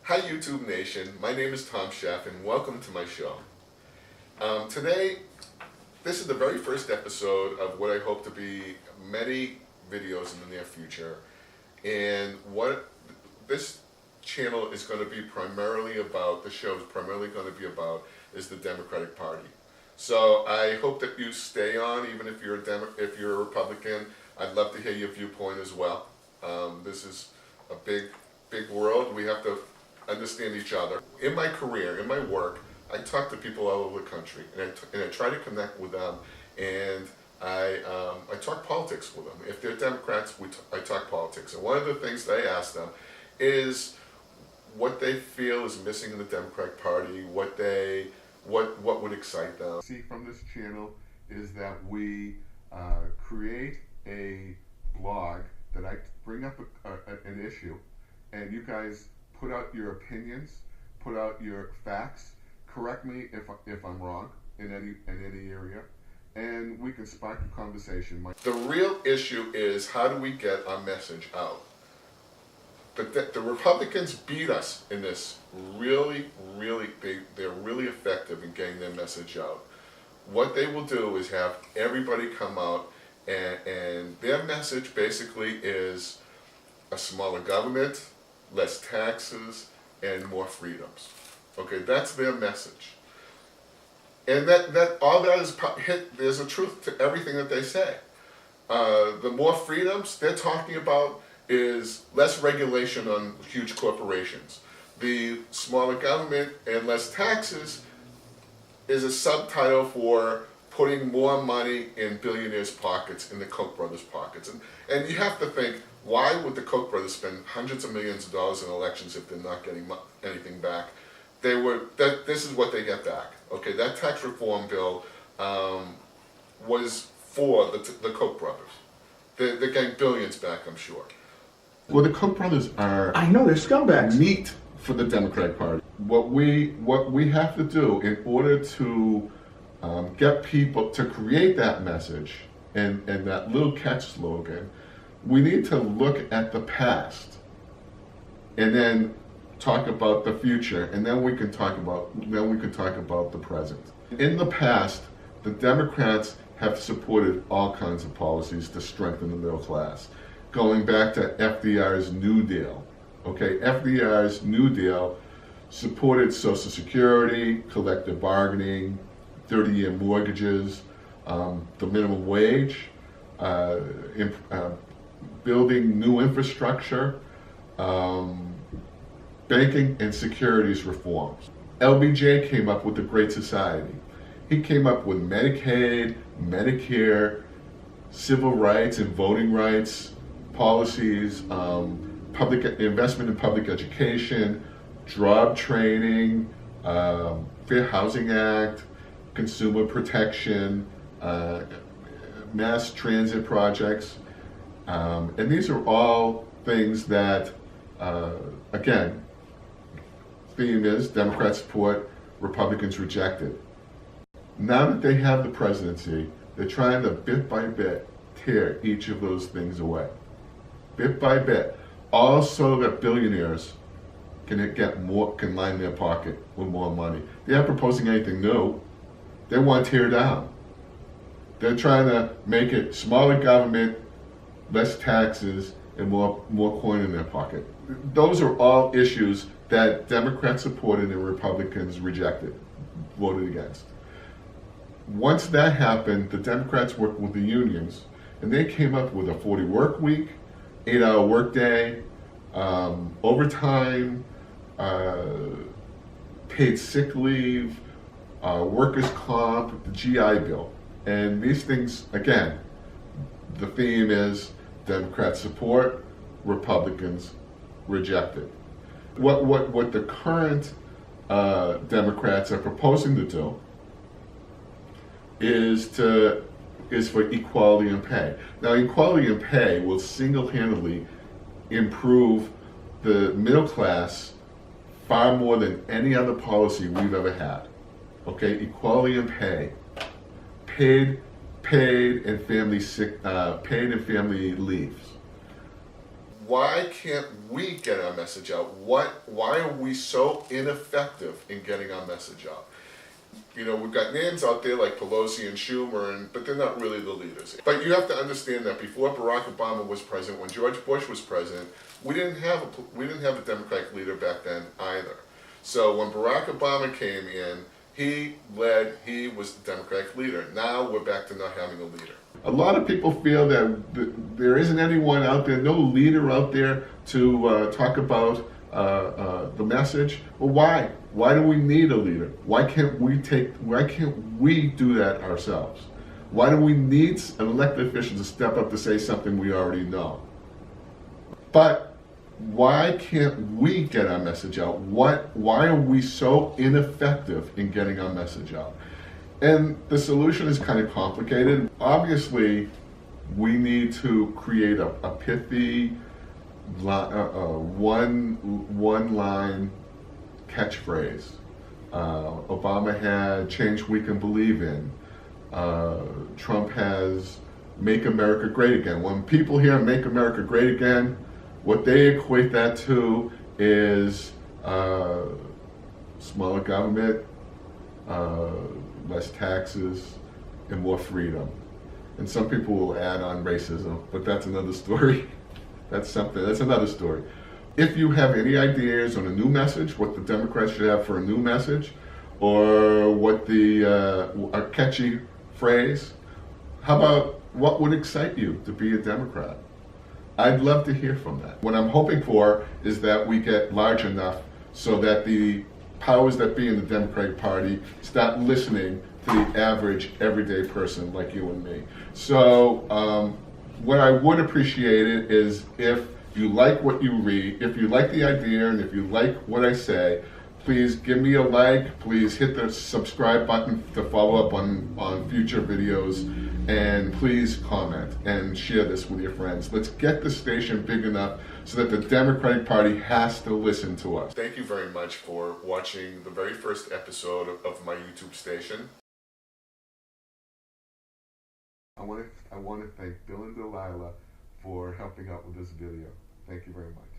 Hi YouTube Nation, my name is Tom Chef and welcome to my show. Today, this is the very first episode of what I hope to be many videos in the near future. And what this channel is going to be primarily about, the show is primarily going to be about, is the Democratic Party. So I hope that you stay on, even if you're a Republican. I'd love to hear your viewpoint as well. This is a big world. We have to understand each other. In my career, in my work, I talk to people all over the country, and I try to connect with them, and I talk politics with them. If they're Democrats, I talk politics. And one of the things that I ask them is what they feel is missing in the Democratic Party, what would excite them. See from this channel is that we create a blog that I bring up an issue, and you guys put out your opinions, put out your facts, correct me if I'm wrong in any area, and we can spark a conversation. The real issue is, how do we get our message out? The Republicans beat us in this. They're really effective in getting their message out. What they will do is have everybody come out, and their message basically is a smaller government, less taxes, and more freedoms. Okay, that's their message. And that all that is there's a truth to everything that they say. The more freedoms they're talking about is less regulation on huge corporations. The smaller government and less taxes is a subtitle for putting more money in billionaires' pockets, in the Koch brothers' pockets. And you have to think, why would the Koch brothers spend hundreds of millions of dollars in elections if they're not getting anything back? This is what they get back. Okay, that tax reform bill was for the Koch brothers. They're getting billions back, I'm sure. Well, the Koch brothers are... I know, they're scumbags. ...meat for the Democratic Party. What we have to do in order to get people to create that message and that little catch slogan, we need to look at the past and then talk about the future, and then we can talk about the present. In the past, the Democrats have supported all kinds of policies to strengthen the middle class, going back to FDR's New Deal. Okay, FDR's New Deal supported Social Security, collective bargaining, 30-year mortgages, the minimum wage, building new infrastructure, banking and securities reforms. LBJ came up with the Great Society. He came up with Medicaid, Medicare, civil rights and voting rights policies, public investment in public education, job training, Fair Housing Act, consumer protection, mass transit projects. And these are all things that, again, theme is Democrats support, Republicans rejected. Now that they have the presidency, they're trying to bit by bit tear each of those things away. Bit by bit. All so that billionaires can line their pocket with more money. They're not proposing anything new. They want to tear down. They're trying to make it smaller government, less taxes, and more coin in their pocket. Those are all issues that Democrats supported and Republicans rejected, voted against. Once that happened, the Democrats worked with the unions, and they came up with a 40 work week, 8-hour workday, overtime, paid sick leave, workers' comp, the GI Bill. And these things, again, the theme is Democrats support, Republicans rejected. What the current Democrats are proposing to do is for equality in pay. Now, equality in pay will single-handedly improve the middle class far more than any other policy we've ever had. Okay, equality in pay, paid and family leaves. why can't we get our message out? Why are we so ineffective in getting our message out? You know, we've got names out there like Pelosi and Schumer, but they're not really the leaders. But you have to understand that before Barack Obama was president, when George Bush was president, we didn't have a Democratic leader back then either. So when Barack Obama came in, he was the Democratic leader. Now we're back to not having a leader. A lot of people feel that there isn't anyone out there, no leader out there to talk about the message. Well, why? Why do we need a leader? Why can't we do that ourselves? Why do we need an elected official to step up to say something we already know? But why can't we get our message out? Why are we so ineffective in getting our message out? And the solution is kind of complicated. Obviously, we need to create a pithy, one-line catchphrase. Obama had "Change We Can Believe In." Trump has "Make America Great Again." When people hear "Make America Great Again," what they equate that to is smaller government, less taxes, and more freedom. And some people will add on racism, but that's another story. That's another story. If you have any ideas on a new message, what the Democrats should have for a new message, or what a catchy phrase, how about what would excite you to be a Democrat? I'd love to hear from that. What I'm hoping for is that we get large enough so that the powers that be in the Democratic Party start listening to the average, everyday person like you and me. So what I would appreciate it is if you like what you read, if you like the idea, and if you like what I say, please give me a like, please hit the subscribe button to follow up on future videos, and please comment and share this with your friends. Let's get the station big enough so that the Democratic Party has to listen to us. Thank you very much for watching the very first episode of my YouTube station. I want to thank Bill and Delilah for helping out with this video. Thank you very much.